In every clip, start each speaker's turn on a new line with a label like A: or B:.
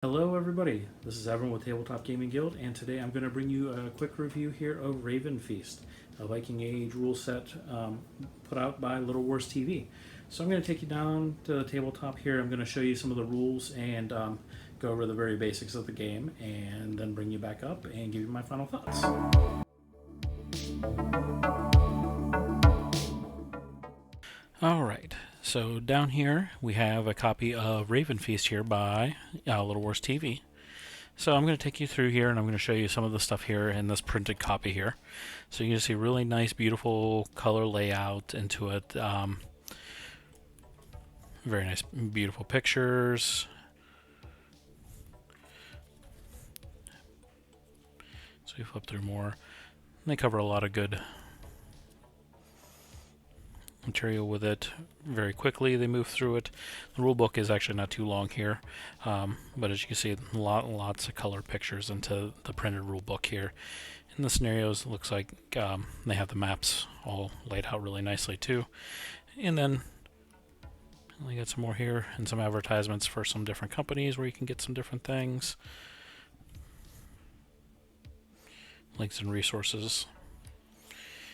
A: Hello everybody, this is Evan with Tabletop Gaming Guild, and today I'm going to bring you a quick review here of Ravenfeast, a Viking Age rule set put out by Little Wars TV. So I'm going to take you down to the tabletop here. I'm going to show you some of the rules and go over the very basics of the game, and then bring you back up and give you my final thoughts. Alright, so down here we have a copy of Ravenfeast here by Little Wars TV. So I'm going to take you through here and I'm going to show you some of the stuff here in this printed copy here. So you can see really nice, beautiful color layout into it. Very nice, beautiful pictures. So we flip through more. They cover a lot of good material with it very quickly. They move through it. The rule book is actually not too long here, but as you can see, lots of color pictures into the printed rule book here. In the scenarios, it looks like they have the maps all laid out really nicely too. And then we got some more here and some advertisements for some different companies where you can get some different things. Links and resources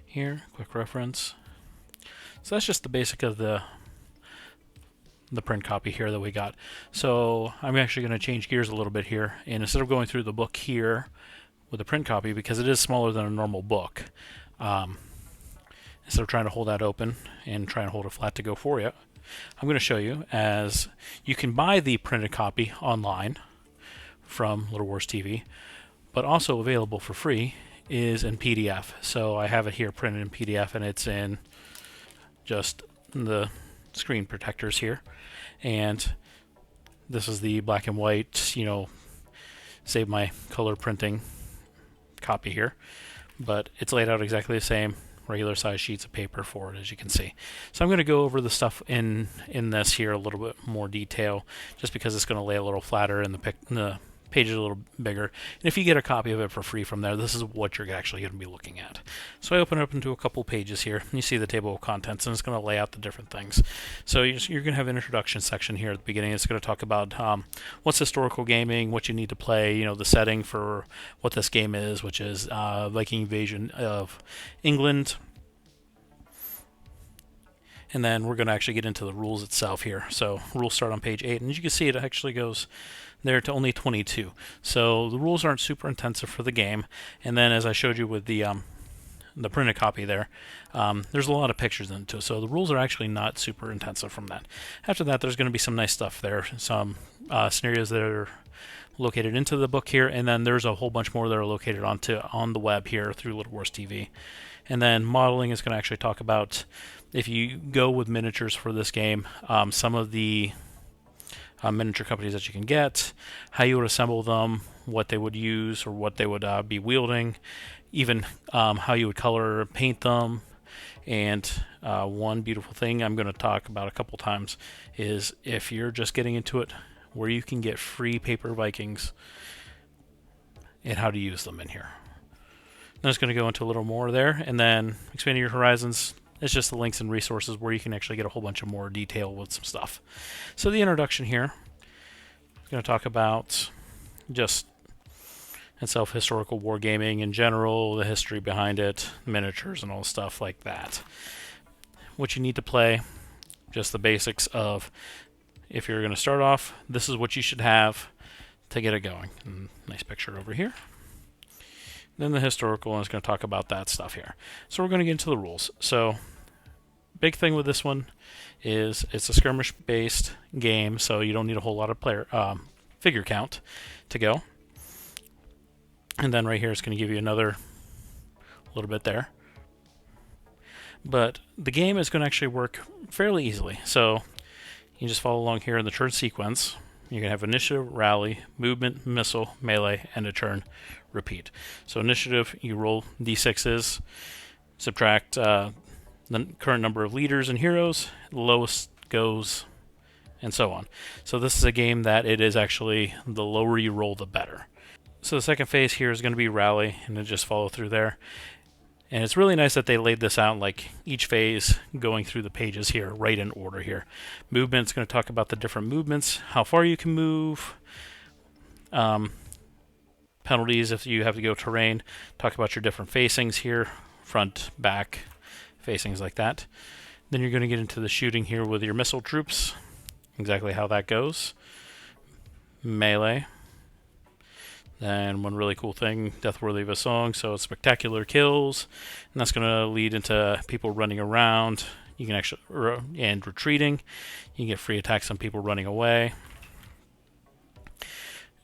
A: here, quick reference. So that's just the basic of the print copy here that we got. So I'm actually going to change gears a little bit here, and instead of going through the book here with the print copy, because it is smaller than a normal book, instead of trying to hold that open and trying to hold it flat to go for you, I'm going to show you as you can buy the printed copy online from Little Wars TV, but also available for free is in PDF. So I have it here printed in PDF, and it's in just the screen protectors here, and this is the black and white, save my color printing copy here, but it's laid out exactly the same, regular size sheets of paper for it, as you can see. So I'm going to go over the stuff in this here a little bit more detail, just because it's going to lay a little flatter and the page is a little bigger. And if you get a copy of it for free from there, this is what you're actually going to be looking at. So I open it up into a couple pages here, and you see the table of contents, and it's going to lay out the different things. So you're going to have an introduction section here at the beginning. It's going to talk about what's historical gaming, what you need to play, the setting for what this game is, which is Viking invasion of England. And then we're going to actually get into the rules itself here. So rules start on page 8, and as you can see, it actually goes there to only 22. So the rules aren't super intensive for the game. And then, as I showed you with the printed copy there, there's a lot of pictures in it too. So the rules are actually not super intensive from that. After that, there's going to be some nice stuff there. Some scenarios that are located into the book here, and then there's a whole bunch more that are located on the web here through Little Wars TV. And then modeling is going to actually talk about, if you go with miniatures for this game, some of the miniature companies that you can get, how you would assemble them, what they would use or what they would be wielding, even how you would color or paint them. And one beautiful thing I'm going to talk about a couple times is, if you're just getting into it, where you can get free paper Vikings and how to use them in here. I'm just going to go into a little more there, and then expanding your horizons. It's just the links and resources where you can actually get a whole bunch of more detail with some stuff. So the introduction here is going to talk about just itself, historical wargaming in general, the history behind it, miniatures, and all stuff like that. What you need to play, just the basics of, if you're going to start off, this is what you should have to get it going. And nice picture over here. Then the historical, and it's going to talk about that stuff here. So we're going to get into the rules. So big thing with this one is it's a skirmish-based game, so you don't need a whole lot of figure count to go. And then right here it's going to give you another little bit there. But the game is going to actually work fairly easily. So you just follow along here in the turn sequence. You're going to have initiative, rally, movement, missile, melee, and a turn. Repeat. So initiative, you roll d6s, subtract the current number of leaders and heroes, the lowest goes, and so on. So this is a game that it is actually, the lower you roll, the better. So the second phase here is going to be rally, and then just follow through there. And it's really nice that they laid this out, like each phase going through the pages here, right in order here. Movement's going to talk about the different movements, how far you can move, Penalties if you have to go terrain. Talk about your different facings here, front, back, facings like that. Then you're going to get into the shooting here with your missile troops, exactly how that goes. Melee. And one really cool thing, Death Worthy of a Song, so it's spectacular kills, and that's going to lead into people running around. You can actually, and retreating. You can get free attacks on people running away.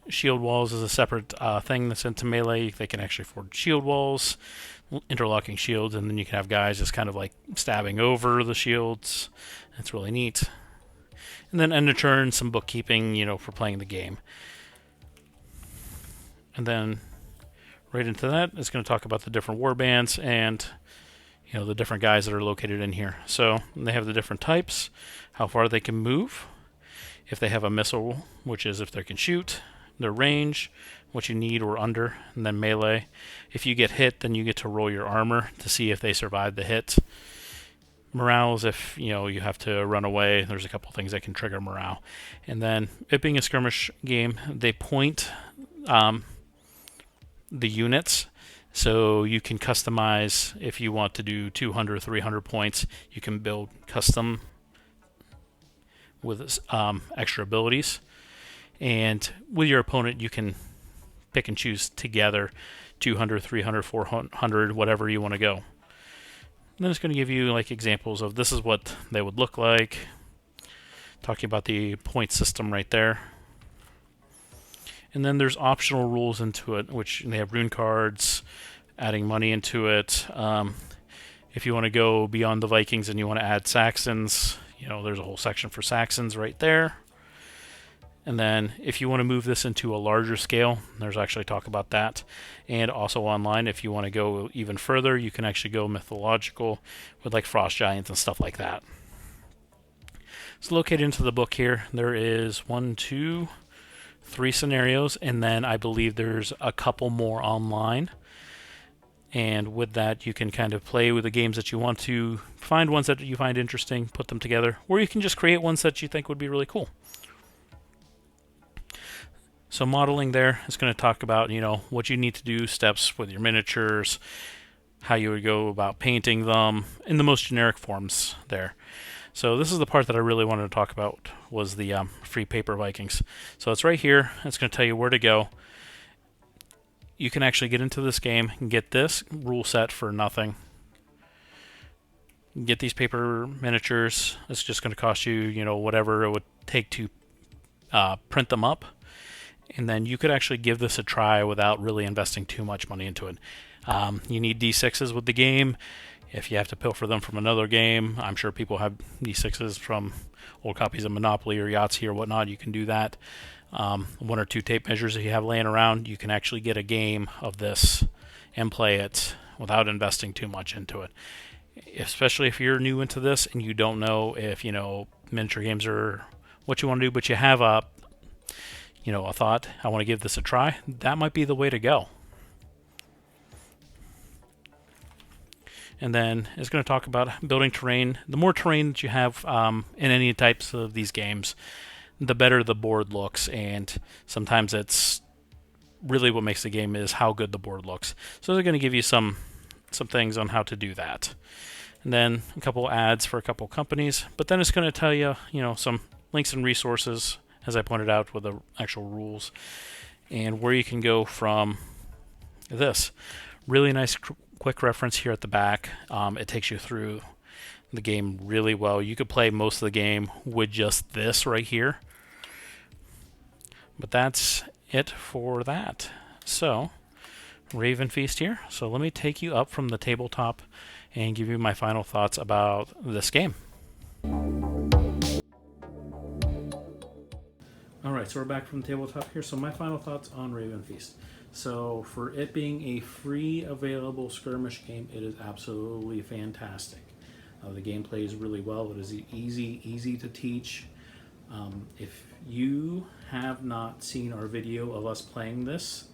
A: Shield walls is a separate thing that's into melee. They can actually forge shield walls, interlocking shields, and then you can have guys just kind of like stabbing over the shields. It's really neat. And then end of turn, some bookkeeping, for playing the game. And then right into that, it's going to talk about the different war bands and the different guys that are located in here. So they have the different types, how far they can move, if they have a missile, which is if they can shoot, their range, what you need or under, and then melee. If you get hit, then you get to roll your armor to see if they survive the hit. Morale is if you have to run away. There's a couple things that can trigger morale. And then it being a skirmish game, they point the units, so you can customize. If you want to do 200, 300 points, you can build custom with extra abilities. And with your opponent, you can pick and choose together 200, 300, 400, whatever you want to go. And then it's going to give you like examples of this is what they would look like. Talking about the point system right there. And then there's optional rules into it, which they have rune cards, adding money into it. If you want to go beyond the Vikings and you want to add Saxons, there's a whole section for Saxons right there. And then if you want to move this into a larger scale, there's actually talk about that. And also online, if you want to go even further, you can actually go mythological with like frost giants and stuff like that. It's located into the book here. There is 1, 2, 3 scenarios, and then I believe there's a couple more online. And with that, you can kind of play with the games that you want to, find ones that you find interesting, put them together, or you can just create ones that you think would be really cool. So modeling there is going to talk about, what you need to do, steps with your miniatures, how you would go about painting them, in the most generic forms there. So this is the part that I really wanted to talk about, was the free paper Vikings. So it's right here. It's going to tell you where to go. You can actually get into this game and get this rule set for nothing. Get these paper miniatures. It's just going to cost you, whatever it would take to print them up. And then you could actually give this a try without really investing too much money into it. You need D6s with the game. If you have to pilfer them from another game, I'm sure people have D6s from old copies of Monopoly or Yahtzee or whatnot. You can do that. 1 or 2 tape measures that you have laying around, you can actually get a game of this and play it without investing too much into it. Especially if you're new into this and you don't know if, miniature games are what you want to do, but you have a thought, I want to give this a try, that might be the way to go. And then it's going to talk about building terrain. The more terrain that you have in any types of these games, the better the board looks, and sometimes it's really what makes the game is how good the board looks. So they're going to give you some things on how to do that. And then a couple ads for a couple companies, but then it's going to tell you, some links and resources, as I pointed out, with the actual rules, and where you can go from this. Really nice quick reference here at the back. It takes you through the game really well. You could play most of the game with just this right here. But that's it for that. So, Ravenfeast here. So let me take you up from the tabletop and give you my final thoughts about this game. Alright, so we're back from the tabletop here. So my final thoughts on Ravenfeast. So for it being a free available skirmish game, it is absolutely fantastic. The game plays really well. It is easy to teach. If you have not seen our video of us playing this,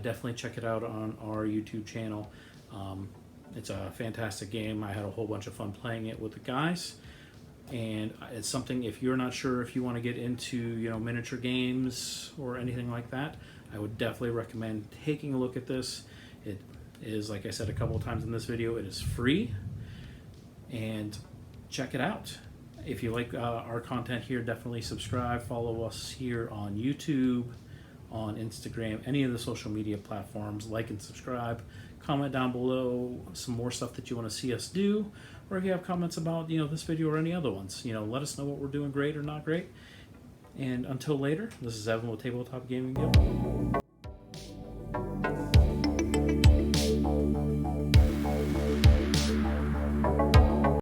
A: definitely check it out on our YouTube channel. It's a fantastic game. I had a whole bunch of fun playing it with the guys. And it's something, if you're not sure if you want to get into, you know, miniature games or anything like that, I would definitely recommend taking a look at this. It is, like I said a couple of times in this video, it is free, and check it out. If you like our content here, definitely subscribe, follow us here on YouTube, on Instagram, any of the social media platforms. Like and subscribe. Comment down below some more stuff that you want to see us do, or if you have comments about, you know, this video or any other ones, you know, let us know what we're doing great or not great. And until later, this is Evan with Tabletop Gaming Guild.